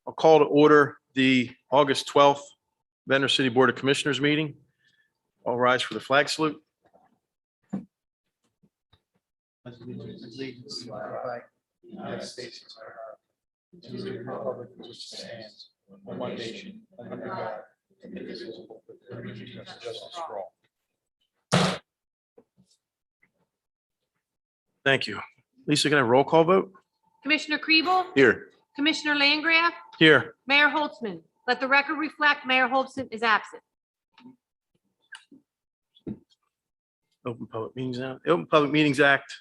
I'll call to order the August 12th Ventnor City Board of Commissioners meeting. All rise for the flag salute. Allegiance to the flag, United States of America, to the republic which stands one nation under God, indivisible, with liberty and justice for all. Thank you. Lisa, can I have a roll call vote? Commissioner Kriebel? Here. Commissioner Langgraf? Here. Mayor Holtzman? Let the record reflect Mayor Holtzman is absent. Open Public Meetings Act. The Open Public Meetings Act,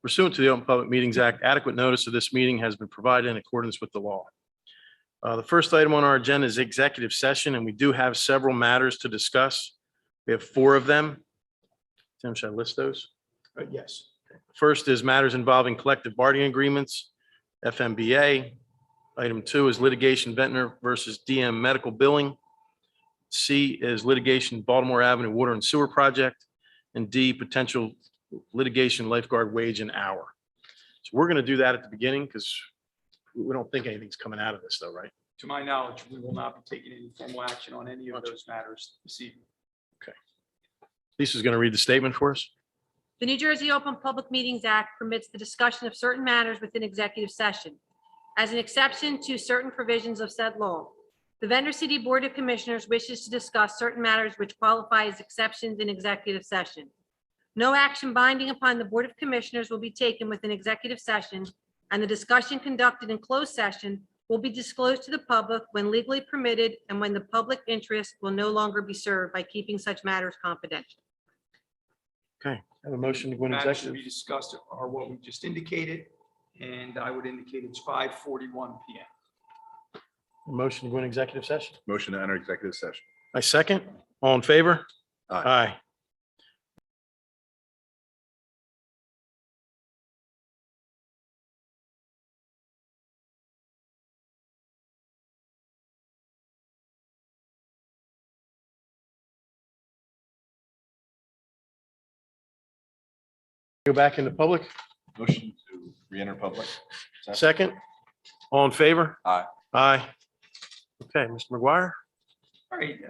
pursuant to the Open Public Meetings Act, adequate notice of this meeting has been provided in accordance with the law. The first item on our agenda is executive session, and we do have several matters to discuss. We have 4 of them. Tim, should I list those? Yes. First is matters involving collective bargaining agreements, FMBA. Item 2 is litigation Ventnor versus DM medical billing. C is litigation Baltimore Avenue Water and Sewer Project. And D, potential litigation lifeguard wage and hour. So we're going to do that at the beginning because we don't think anything's coming out of this though, right? To my knowledge, we will not be taking any formal action on any of those matters this evening. Lisa's going to read the statement for us. The New Jersey Open Public Meetings Act permits the discussion of certain matters within executive session. As an exception to certain provisions of said law, the Ventnor City Board of Commissioners wishes to discuss certain matters which qualify as exceptions in executive session. No action binding upon the Board of Commissioners will be taken within executive session, and the discussion conducted in closed session will be disclosed to the public when legally permitted and when the public interest will no longer be served by keeping such matters confidential. Okay, I have a motion to go into Matters to executive. be discussed are what we just indicated, and I would indicate it's 5:41 p.m. A motion to go into executive session. Motion to enter executive session. I second. All in favor? Aye. Aye. Go back into public. Motion to re-enter public. Second. All in favor? Aye. Aye. Okay, Mr. McGuire. All right,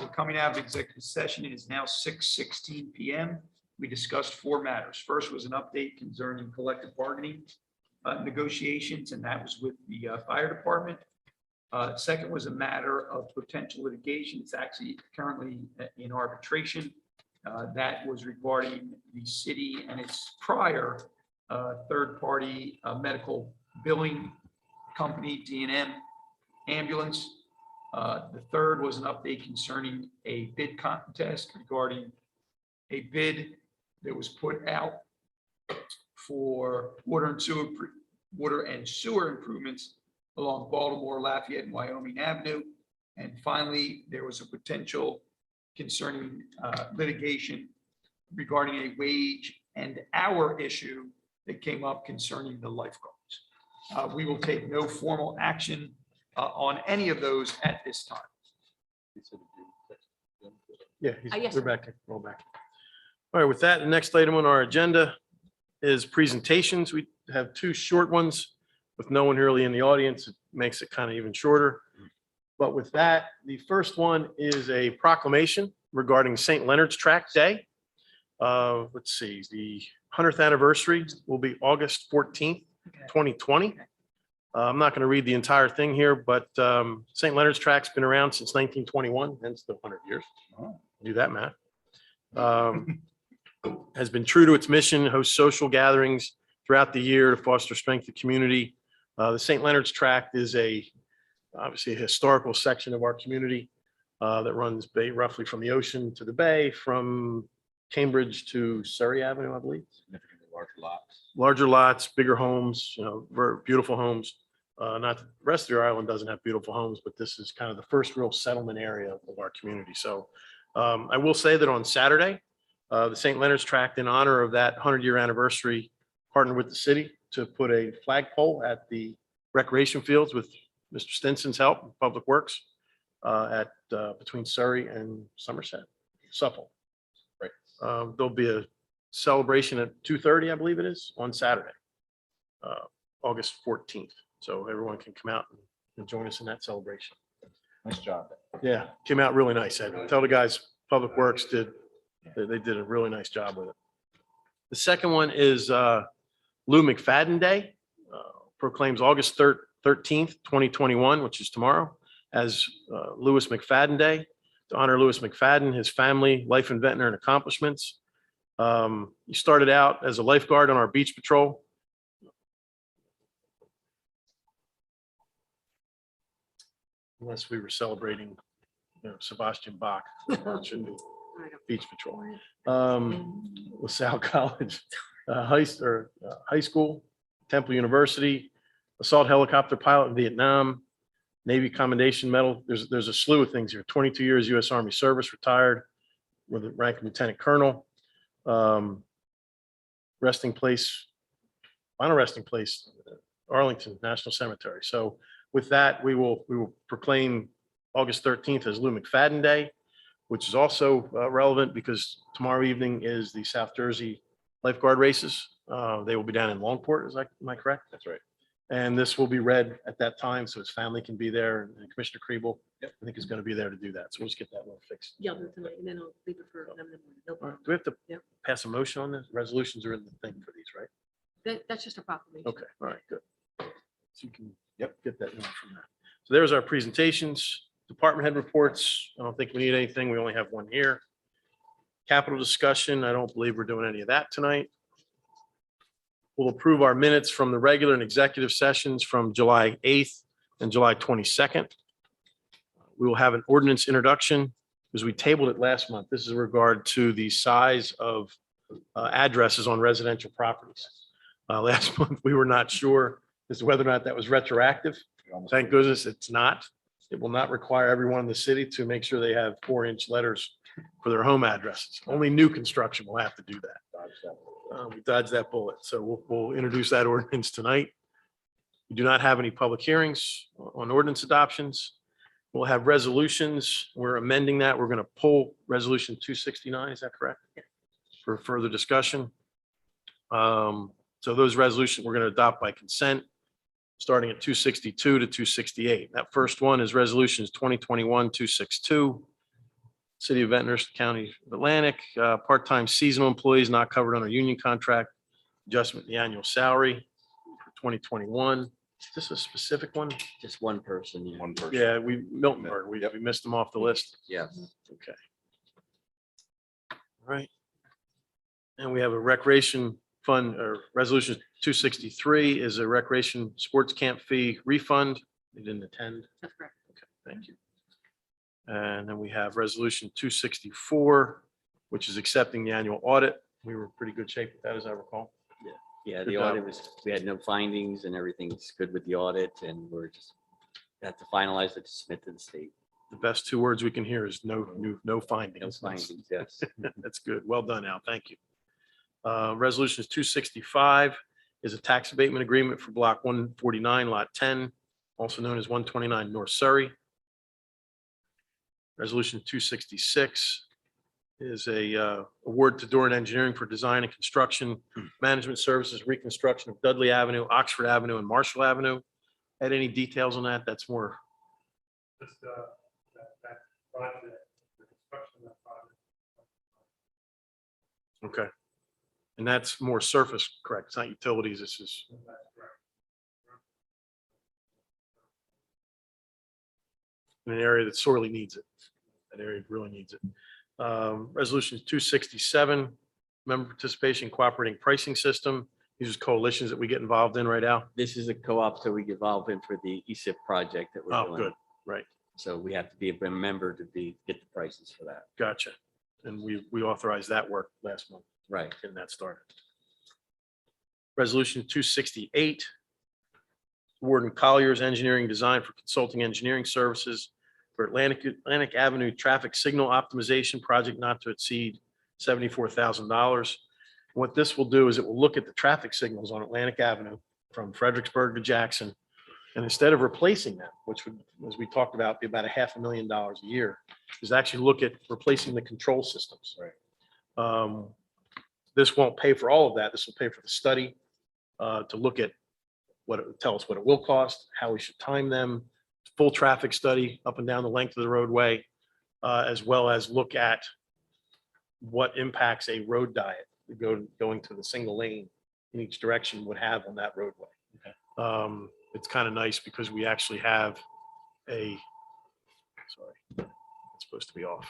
we're coming out of executive session. It is now 6:16 p.m. We discussed 4 matters. First was an update concerning collective bargaining negotiations, and that was with the fire department. Second was a matter of potential litigation. It's actually currently in arbitration. That was regarding the city and its prior third-party medical billing company, D&M Ambulance. The third was an update concerning a bid contest regarding a bid that was put out for water and sewer improvements along Baltimore, Lafayette, and Wyoming Avenue. And finally, there was a potential concerning litigation regarding a wage and hour issue that came up concerning the lifeguards. We will take no formal action on any of those at this time. Yeah, Yes, they're sir. back. Roll back. All right, with that, the next item on our agenda is presentations. We have 2 short ones with no one really in the audience. It makes it kind of even shorter. But with that, the first one is a proclamation regarding St. Leonard's Tract Day. Let's see, the 100th anniversary will be August 14th, 2020. I'm not going to read the entire thing here, but St. Leonard's Tract's been around since 1921, hence the 100 years. Do that math. Has been true to its mission, hosts social gatherings throughout the year to foster strength of community. The St. Leonard's Tract is obviously a historical section of our community that runs roughly from the ocean to the bay, from Cambridge to Surrey Avenue, I believe. Significantly larger lots. Larger lots, bigger homes, very beautiful homes. Not the rest of your island doesn't have beautiful homes, but this is kind of the first real settlement area of our community. So I will say that on Saturday, the St. Leonard's Tract, in honor of that 100-year anniversary, partnered with the city to put a flagpole at the recreation fields with Mr. Stinson's help, Public Works, between Surrey and Somerset, Suffolk. Right. There'll be a celebration at 2:30, I believe it is, on Saturday, August 14th. So everyone can come out and and join us in that celebration. Nice job. Yeah, came out really nice. I tell the guys, Public Works they did a really nice job with it. The second one is Lou McFadden Day. Proclaims August 13th, 2021, which is tomorrow, as Louis McFadden Day, to honor Louis McFadden, his family, life in Ventnor, and accomplishments. He started out as a lifeguard on our beach patrol. Unless we were celebrating, Sebastian Bach, it should be beach patrol. LaSalle College, high school, Temple University, assault helicopter pilot in Vietnam, Navy Commendation Medal. There's a slew of things here. 22 years U.S. Army service, retired with the rank of lieutenant colonel. Resting place, final resting place, Arlington National Cemetery. So with that, we will proclaim August 13th as Lou McFadden Day, which is also relevant because tomorrow evening is the South Jersey lifeguard races. They will be down in Longport, am I correct? That's right. And this will be read at that time, so his family can be there, and Commissioner Kriebel, Yep. I think, is going to be there to do that. So we'll just get that one fixed. Yeah, I'll do it tonight, and then I'll leave it for them. No All right. problem. Do we have to Yep. pass a motion on this? Resolutions are in the thing for these, right? That's just a proclamation. Okay, all right, good. So you can Yep. get that note from that. So there's our presentations, department head reports. I don't think we need anything. We only have one here. Capital discussion. I don't believe we're doing any of that tonight. We'll approve our minutes from the regular and executive sessions from July 8th and July 22nd. We will have an ordinance introduction because we tabled it last month. This is in regard to the size of addresses on residential properties. Last month, we were not sure as to whether or not that was retroactive. Thank goodness it's not. It will not require everyone in the city to make sure they have 4-inch letters for their home addresses. Only new construction will have to do that. We dodged that bullet. So we'll introduce that ordinance tonight. We do not have any public hearings on ordinance adoptions. We'll have resolutions. We're amending that. We're going to pull resolution 269. Is that correct? For further discussion. So those resolutions we're going to adopt by consent, starting at 262 to 268. That first one is resolutions 2021-262. City of Ventnor, County of Atlantic, part-time seasonal employees not covered under union contract, adjustment in the annual salary for 2021. Is this a specific one? Just one person, yeah. One person. Yeah, Miltonburg, we missed them off the list. Yeah. Okay. All right. And we have a recreation fund, or resolution 263 is a recreation sports camp fee refund. They didn't attend. That's correct. Okay, thank you. And then we have resolution 264, which is accepting the annual audit. We were in pretty good shape with that, as I recall. Yeah, Good the job. audit was, we had no findings and everything's good with the audit and we're just have to finalize it to submit to the state. The best two words we can hear is no No findings. findings, yes. That's good. Well done, Al. Thank you. Resolution 265 is a tax abatement agreement for block 149, lot 10, also known as 129 North Surrey. Resolution 266 is a award to Doran Engineering for design and construction management services, reconstruction of Dudley Avenue, Oxford Avenue, and Marshall Avenue. Had any details on that? That's more. Just that project, the construction of that project. Okay. And that's more surface, correct? It's not utilities. This is, That's correct. in an area that sorely needs it. That area really needs it. Resolution 267, member participation cooperating pricing system. These are coalitions that we get involved in right now. This is a co-op that we get involved in for the ESIP project that we're Oh, doing. good. Right. So we have to be a member to get the prices for that. Gotcha. And we authorized that work last month, Right. getting that started. Resolution 268, Warden Collier's engineering design for consulting engineering services for Atlantic Avenue traffic signal optimization project not to exceed $74,000. What this will do is it will look at the traffic signals on Atlantic Avenue from Fredericksburg to Jackson. And instead of replacing them, which would, as we talked about, be about $500,000 a year, is actually look at replacing the control systems. Right. This won't pay for all of that. This will pay for the study to look at tell us what it will cost, how we should time them, full traffic study up and down the length of the roadway, as well as look at what impacts a road diet going to the single lane in each direction would have on that roadway. It's kind of nice because we actually have sorry, it's supposed to be off.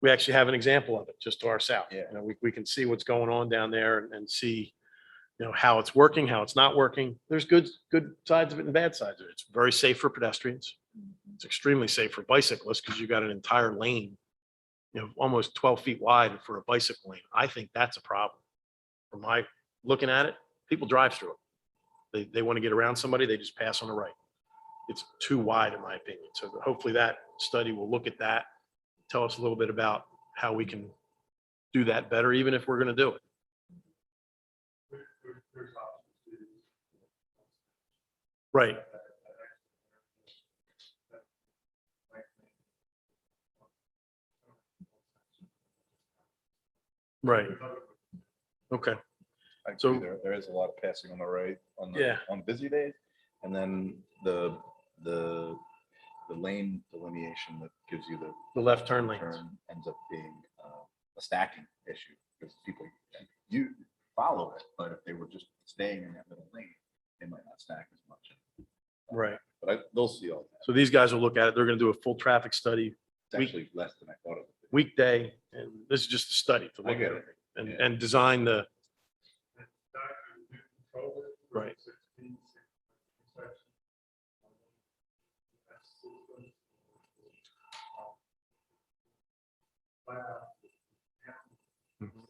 We actually have an example of it just to our south. Yeah. You know, we can see what's going on down there and see, you know, how it's working, how it's not working. There's good sides of it and bad sides of it. It's very safe for pedestrians. It's extremely safe for bicyclists because you got an entire lane, you know, almost 12 feet wide for a bicycle lane. I think that's a problem. From my looking at it, people drive through it. They want to get around somebody, they just pass on the right. It's too wide, in my opinion. So hopefully that study will look at that, tell us a little bit about how we can do that better, even if we're going to do it. Right. Right. Okay. I So- agree, there is a lot of passing on the right Yeah. on busy days. And then the lane delineation that gives you the The left turn lanes. turn ends up being a stacking issue because people, you follow it, but if they were just staying in that middle lane, they might not stack as much. Right. But they'll see all that. So these guys will look at it. They're going to do a full traffic study It's actually less than I thought it would be. weekday. And this is just a study to I look get at it. it Yeah. and design the, right. Mhm.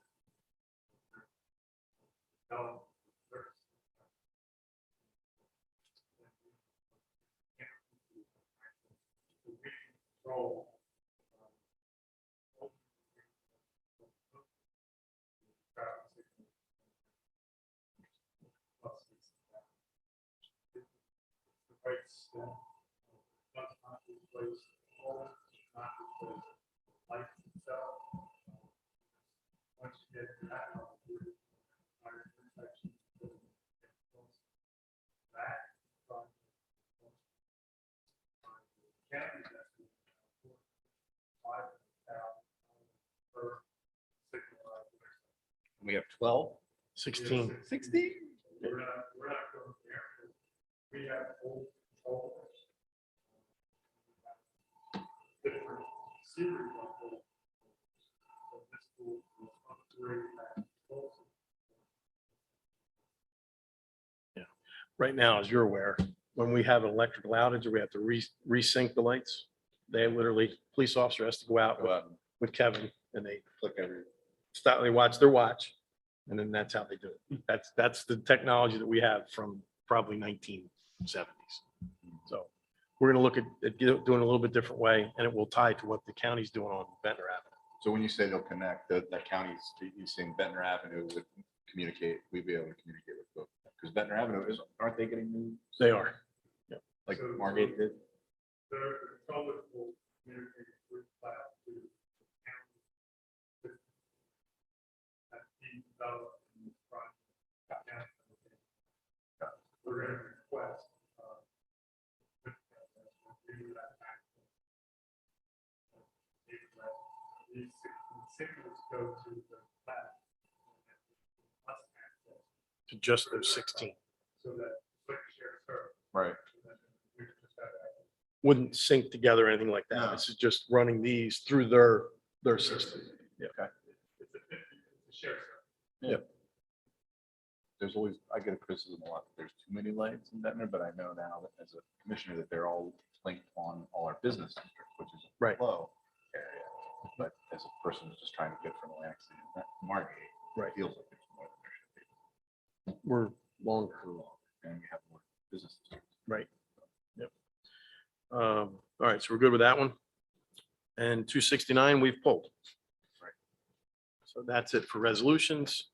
We have 12, 16. 16. Right now, as you're aware, when we have an electrical outage or we have to resync the lights, they literally, police officer has to go out Go out and with Kevin and they click every. stop, they watch their watch. And then that's how they do it. That's the technology that we have from probably 1970s. So we're going to look at doing a little bit different way, and it will tie to what the county's doing on Ventnor Avenue. So when you say they'll connect, that county's, you're saying Ventnor Avenue would communicate, we'd be able to communicate with both. Because Ventnor Avenue is, aren't they getting new, They are. like Margate did? To just those 16. Right. Wouldn't sync together or anything like that. No. This is just running these through their system. Yeah. Okay. There's always, I get a criticism a lot, that there's too many lights in Ventnor, but I know now that as a commissioner that they're all linked on all our business districts, which is a Right. low area. But as a person who's just trying to get from Atlantic City to Margate, Right. it feels like there's more than there should be. We're longer. And we have more business districts. Right. Yep. All right, so we're good with that one. And 269, we've pulled. Right. So that's it for resolutions.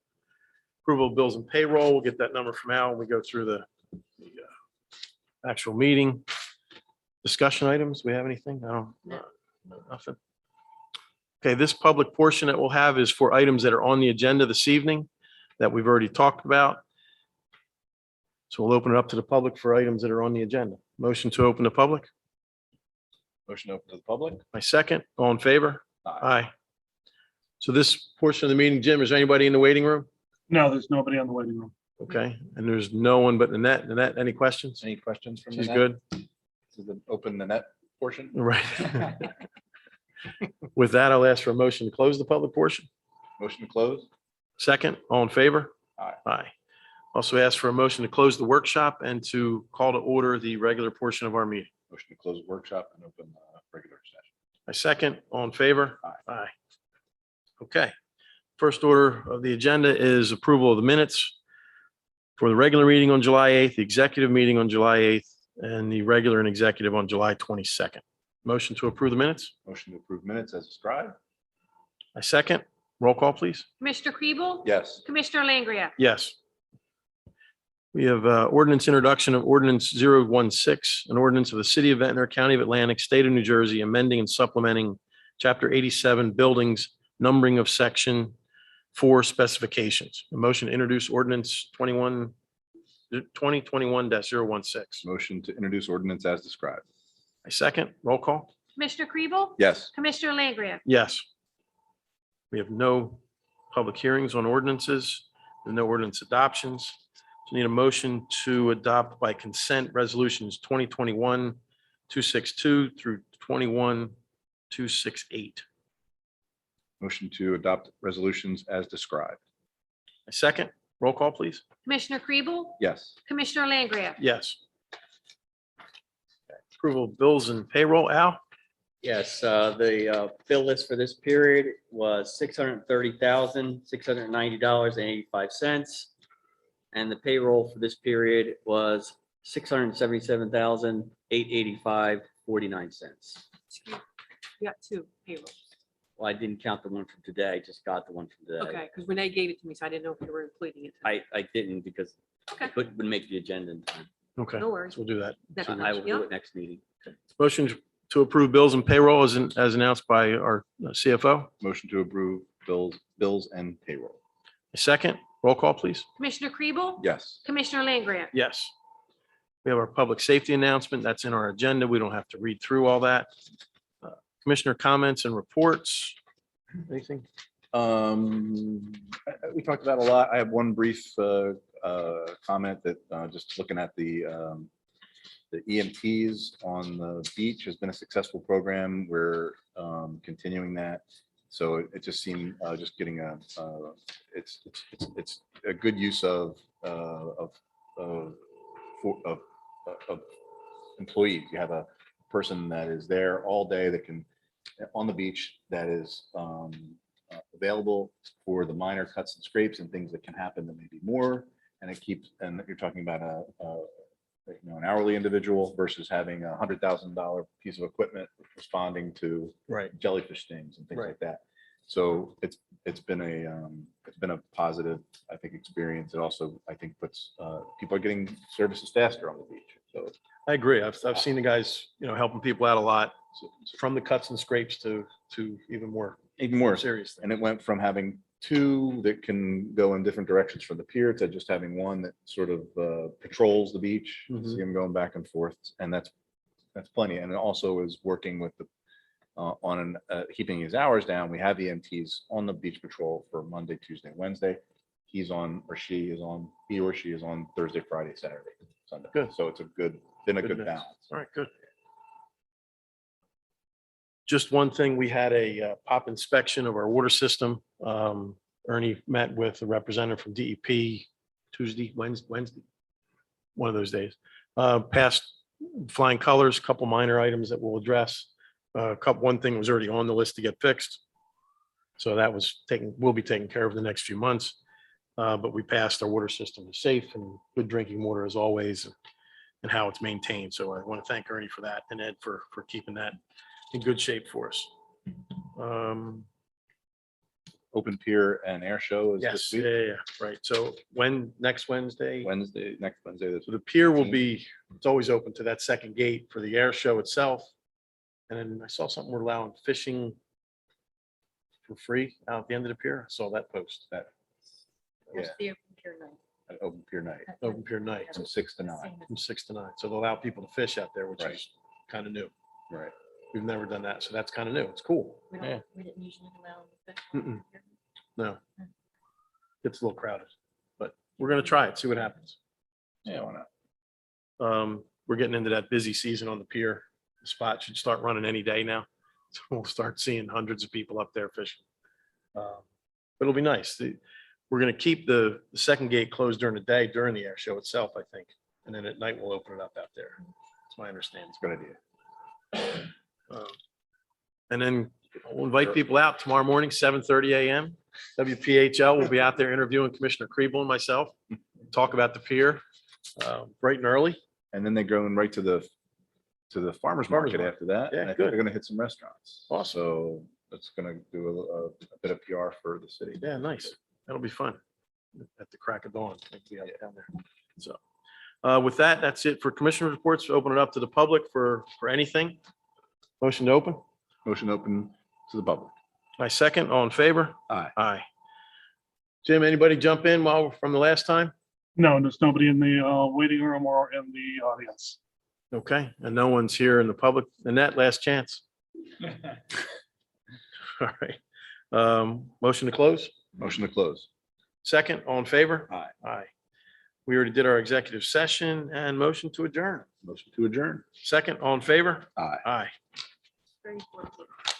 Approval of bills and payroll. We'll get that number from Al when we go through the actual meeting. Discussion items, we have anything? No, nothing. Okay, this public portion that we'll have is for items that are on the agenda this evening that we've already talked about. So we'll open it up to the public for items that are on the agenda. Motion to open the public. Motion open to the public? My second, all in favor? Aye. Aye. So this portion of the meeting, Jim, is there anybody in the waiting room? No, there's nobody on the waiting room. Okay, and there's no one but Nanette. Nanette, any questions? Any questions from She's Nanette? good? To the open the net portion? Right. With that, I'll ask for a motion to close the public portion. Motion to close? Second, all in favor? Aye. Aye. Also ask for a motion to close the workshop and to call to order the regular portion of our meeting. Motion to close workshop and open the regular session. My second, all in favor? Aye. Aye. Okay. First order of the agenda is approval of the minutes for the regular meeting on July 8th, the executive meeting on July 8th, and the regular and executive on July 22nd. Motion to approve the minutes? Motion to approve minutes as described? My second, roll call, please. Commissioner Kribel? Yes. Commissioner Langria? Yes. We have ordinance introduction of ordinance 016, an ordinance of the city of Ventnor, county of Atlantic, state of New Jersey, amending and supplementing chapter 87 buildings, numbering of section 4 specifications. A motion to introduce ordinance 2021-016. Motion to introduce ordinance as described? A second, roll call? Commissioner Kribel? Yes. Commissioner Langria? Yes. We have no public hearings on ordinances, and no ordinance adoptions. So need a motion to adopt by consent resolutions 2021-262 through 21-268. Motion to adopt resolutions as described? A second, roll call, please. Commissioner Kribel? Yes. Commissioner Langria? Yes. Approval of bills and payroll. Al? Yes, the bill list for this period was $630,690.85. And the payroll for this period was $677,885.49. You got two payrolls. Well, I didn't count the one from today, I just got the one from today. Okay, because Renee gave it to me, so I didn't know if you were including it. I didn't because Okay. it wouldn't make the agenda in time. Okay, No so worries. we'll do that. Next I will month, do yeah. it next meeting. Motion to approve bills and payroll as announced by our CFO. Motion to approve bills and payroll? A second, roll call, please. Commissioner Kribel? Yes. Commissioner Langria? Yes. We have our public safety announcement. That's in our agenda. We don't have to read through all that. Commissioner comments and reports. Anything? We talked about a lot. I have one brief comment that just looking at the EMTs on the beach has been a successful program. We're continuing that. So it just seemed just getting it's a good use of employees. You have a person that is there all day that can on the beach that is available for the minor cuts and scrapes and things that can happen that may be more. And it keeps, and you're talking about an hourly individual versus having $100,000 piece of equipment responding to Right. jellyfish stings and things Right. like that. So it's been a positive, I think, experience. It also, I think, puts people are getting services faster on the beach. So I agree. I've seen the guys, helping people out a lot, from the cuts and scrapes to even more even more serious things. And it went from having two that can go in different directions from the pier to just having one that sort of patrols the beach. You see them going back and forth, and that's plenty. And it also is working with the keeping his hours down. We have EMTs on the beach patrol for Monday, Tuesday, Wednesday. He or she is on Thursday, Friday, Saturday, Sunday. Good. So it's been a good mix. balance. All right, good. Just one thing, we had a pop inspection of our water system. Ernie met with a representative from DEP Tuesday, Wednesday, one of those days. Passed flying colors, couple minor items that we'll address. One thing was already on the list to get fixed. So that will be taken care of in the next few months. But we passed. Our water system is safe and good drinking water as always, and how it's maintained. So I want to thank Ernie for that, and Ed for keeping that in good shape for us. Open pier and air show is Yes, this yeah, week. yeah, right. So next Wednesday, Next Wednesday. so the pier will be, it's always open to that second gate for the air show itself. And then I saw something, we're allowing fishing for free out at the end of the pier. I saw that post. Yeah. Where's the open pier night? At open pier night open pier night from 6 to 9. from 6 to 9. So they'll allow people to fish out there, which Right. is kind of new. Right. We've never done that, so that's kind of new. It's cool. We Yeah. don't, we didn't usually allow. Mm-mm. No. Gets a little crowded, but we're gonna try it, see what happens. Yeah, why not? We're getting into that busy season on the pier. The spot should start running any day now. So we'll start seeing hundreds of people up there fishing. But it'll be nice. We're gonna keep the second gate closed during the day, during the air show itself, I think. And then at night, we'll open it up out there. That's my understanding. It's a good idea. And then we'll invite people out tomorrow morning, 7:30 a.m. WPHL will be out there interviewing Commissioner Kriebel and myself, talk about the pier, bright and early. And then they're going right to the farmer's market market. after that. Yeah, And I think good. they're gonna hit some restaurants. Awesome. So that's gonna do a bit of PR for the city. Yeah, nice. That'll be fun. At the crack of dawn. Like we have down there. So with that, that's it for commissioner reports. Open it up to the public for anything. Motion to open. Motion open to the public. My second, all in favor? Aye. Aye. Jim, anybody jump in from the last time? No, there's nobody in the waiting room or in the audience. Okay, and no one's here in the public. Annette, last chance. All right. Motion to close. Motion to close. Second, all in favor? Aye. Aye. We already did our executive session and motion to adjourn. Motion to adjourn. Second, all in favor? Aye. Aye. Very important.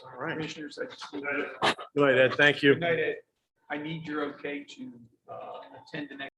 All right. Commissioners, I just need- Good night, Ed. Thank you. Good night, Ed. I need your okay to attend the next